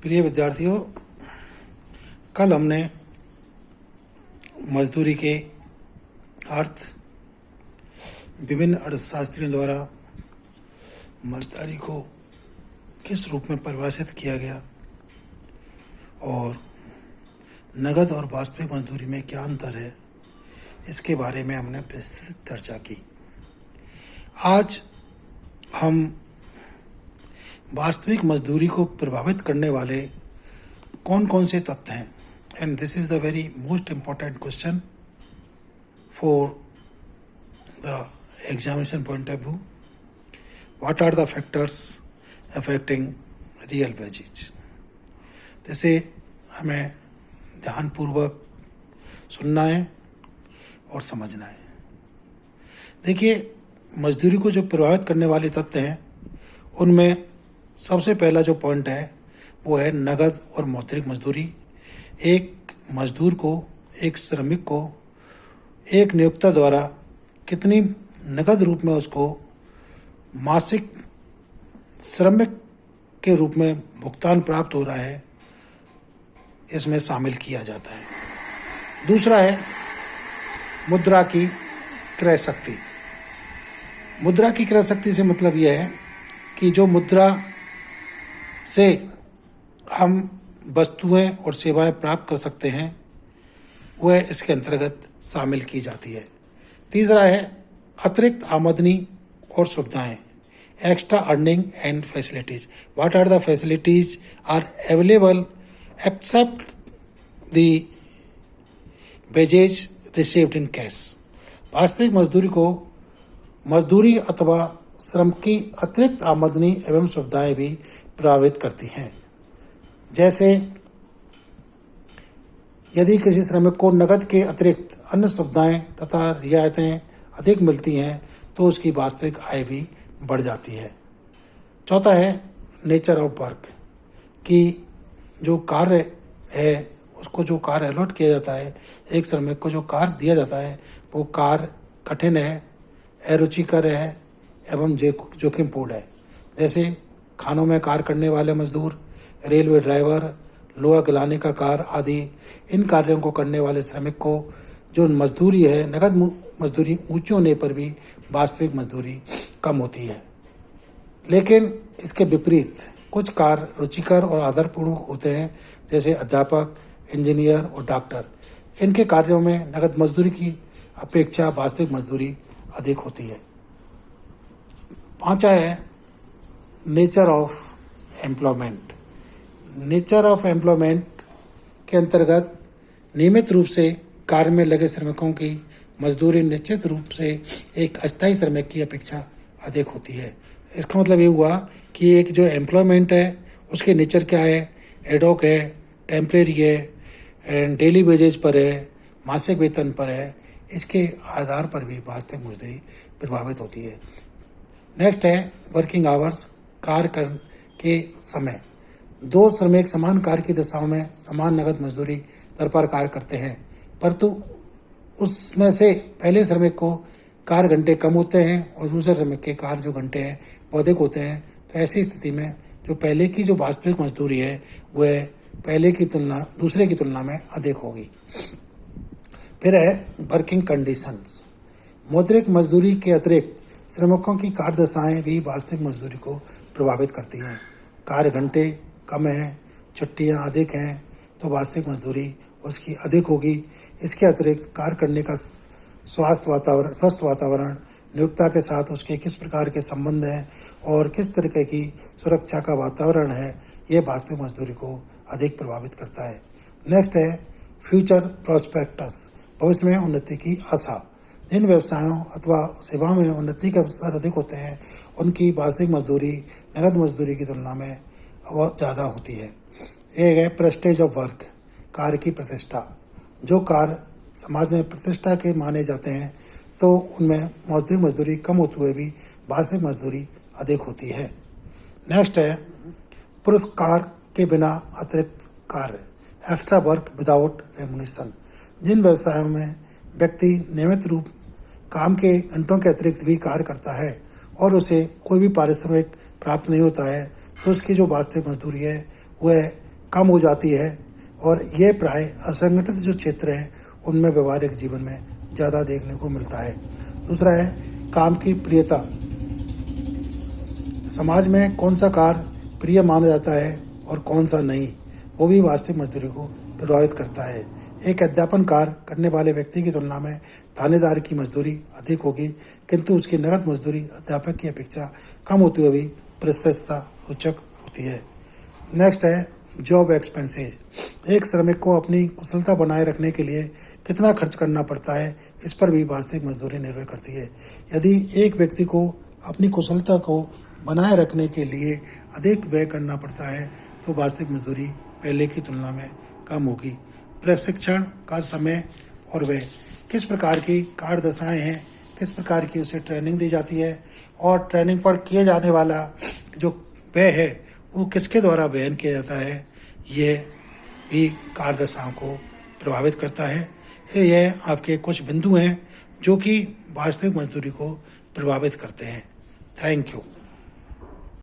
प्रिय विद्यार्थियों, कल हमने मजदूरी के अर्थ, विभिन्न अर्थशास्त्रियों द्वारा मजदूरी को किस रूप में परिभाषित किया गया और नगद और वास्तविक मजदूरी में क्या अंतर है, इसके बारे में हमने विस्तृत चर्चा की। आज हम वास्तविक मजदूरी को प्रभावित करने वाले कौन कौन से तत्व हैं, and this is the very most important question for the examination point of view. What are the factors affecting real wages. जैसे हमें ध्यानपूर्वक सुनना है और समझना है। देखिए, मजदूरी को जो प्रभावित करने वाले तत्व हैं उनमें सबसे पहला जो पॉइंट है वो है नगद और मौद्रिक मजदूरी। एक मजदूर को, एक श्रमिक को एक नियोक्ता द्वारा कितनी नगद रूप में उसको मासिक श्रमिक के रूप में भुगतान प्राप्त हो रहा है, इसमें शामिल किया जाता है। दूसरा है मुद्रा की क्रय शक्ति। मुद्रा की क्रय शक्ति से मतलब यह है कि जो मुद्रा से हम वस्तुएं और सेवाएं प्राप्त कर सकते हैं वह इसके अंतर्गत शामिल की जाती है। तीसरा है अतिरिक्त आमदनी और सुविधाएं, extra earning and facilities. What are the facilities are available except the wages received in cash. वास्तविक मजदूरी को मजदूरी अथवा श्रम की अतिरिक्त आमदनी एवं सुविधाएं भी प्रभावित करती हैं। जैसे यदि किसी श्रमिक को नगद के अतिरिक्त अन्य सुविधाएं तथा रियायतें अधिक मिलती हैं तो उसकी वास्तविक आय भी बढ़ जाती है। चौथा है नेचर ऑफ वर्क, कि जो कार्य है उसको जो कार्य अलॉट किया जाता है, एक श्रमिक को जो कार्य दिया जाता है वो कार्य कठिन है, अरुचिकर है एवं जोखिमपूर्ण है। जैसे खानों में कार्य करने वाले मजदूर, रेलवे ड्राइवर, लोहा गलाने का कार्य आदि। इन कार्यों को करने वाले श्रमिक को जो मजदूरी है, नगद मजदूरी ऊंची होने पर भी वास्तविक मजदूरी कम होती है। लेकिन इसके विपरीत कुछ कार्य रुचिकर और आदरपूर्ण होते हैं, जैसे अध्यापक, इंजीनियर और डॉक्टर। इनके कार्यों में नगद मजदूरी की अपेक्षा वास्तविक मजदूरी अधिक होती है। पांचवा है nature of employment. Nature of employment के अंतर्गत नियमित रूप से कार्य में लगे श्रमिकों की मजदूरी निश्चित रूप से एक अस्थायी श्रमिक की अपेक्षा अधिक होती है। इसका मतलब ये हुआ कि एक जो एम्प्लॉयमेंट है उसके नेचर क्या है, एडॉक है, टेम्परेरी है, एंड डेली वेजेज पर है, मासिक वेतन पर है। इसके आधार पर भी वास्तविक मजदूरी प्रभावित होती है। नेक्स्ट है वर्किंग आवर्स, कार्य के समय। दो श्रमिक समान कार्य की दशाओं में समान नगद मजदूरी दर पर कार्य करते हैं, परंतु उसमें से पहले श्रमिक को कार्य घंटे कम होते हैं और दूसरे श्रमिक के कार्य जो घंटे हैं वो अधिक होते हैं। तो ऐसी स्थिति में जो पहले की जो वास्तविक मजदूरी है वह दूसरे की तुलना में अधिक होगी। फिर है वर्किंग कंडीशंस। मौद्रिक मजदूरी के अतिरिक्त श्रमिकों की कार्य दशाएं भी वास्तविक मजदूरी को प्रभावित करती हैं। कार्य घंटे कम हैं, छुट्टियां अधिक हैं, तो वास्तविक मजदूरी उसकी अधिक होगी। इसके अतिरिक्त कार्य करने का स्वस्थ वातावरण, नियोक्ता के साथ उसके किस प्रकार के संबंध हैं और किस तरीके की सुरक्षा का वातावरण है, ये वास्तविक मजदूरी को अधिक प्रभावित करता है। नेक्स्ट है फ्यूचर प्रोस्पेक्टस, भविष्य में उन्नति की आशा। जिन व्यवसायों अथवा सेवाओं में उन्नति के अवसर अधिक होते हैं उनकी वास्तविक मजदूरी नगद मजदूरी की तुलना में बहुत ज़्यादा होती है। एक है प्रेस्टेज ऑफ वर्क, कार्य की प्रतिष्ठा। जो कार्य समाज में प्रतिष्ठा के माने जाते हैं तो उनमें मौद्रिक मजदूरी कम होते हुए भी वास्तविक मजदूरी अधिक होती है। नेक्स्ट है पुरस्कार के बिना अतिरिक्त कार्य, एक्स्ट्रा वर्क विदाउट रेम्युनरेशन। जिन व्यवसायों में व्यक्ति नियमित रूप काम के घंटों के अतिरिक्त भी कार्य करता है और उसे कोई भी पारिश्रमिक प्राप्त नहीं होता है तो उसकी जो वास्तविक मजदूरी है वह कम हो जाती है और ये प्राय असंगठित जो क्षेत्र हैं उनमें व्यवहारिक जीवन में ज़्यादा देखने को मिलता है। दूसरा है काम की प्रियता। समाज में कौन सा कार्य प्रिय माना जाता है और कौन सा नहीं, वो भी वास्तविक मजदूरी को प्रभावित करता है। एक अध्यापन कार्य करने वाले व्यक्ति की तुलना में थानेदार की मजदूरी अधिक होगी, किंतु उसकी नकद मजदूरी अध्यापक की अपेक्षा कम होती हुए भी प्रतिस्पर्धा सूचक होती है। नेक्स्ट है जॉब एक्सपेंसेस। एक श्रमिक को अपनी कुशलता बनाए रखने के लिए कितना खर्च करना पड़ता है, इस पर भी वास्तविक मजदूरी निर्भर करती है। यदि एक व्यक्ति को अपनी कुशलता को बनाए रखने के लिए अधिक व्यय करना पड़ता है तो वास्तविक मजदूरी पहले की तुलना में कम होगी। प्रशिक्षण का समय और व्यय, किस प्रकार की कार्य दशाएँ हैं, किस प्रकार की उसे ट्रेनिंग दी जाती है और ट्रेनिंग पर किए जाने वाला जो व्यय है वो किसके द्वारा वहन किया जाता है, ये भी कार्य दशाओं को प्रभावित करता है। यह आपके कुछ बिंदु हैं जो कि वास्तविक मजदूरी को प्रभावित करते हैं। Thank you.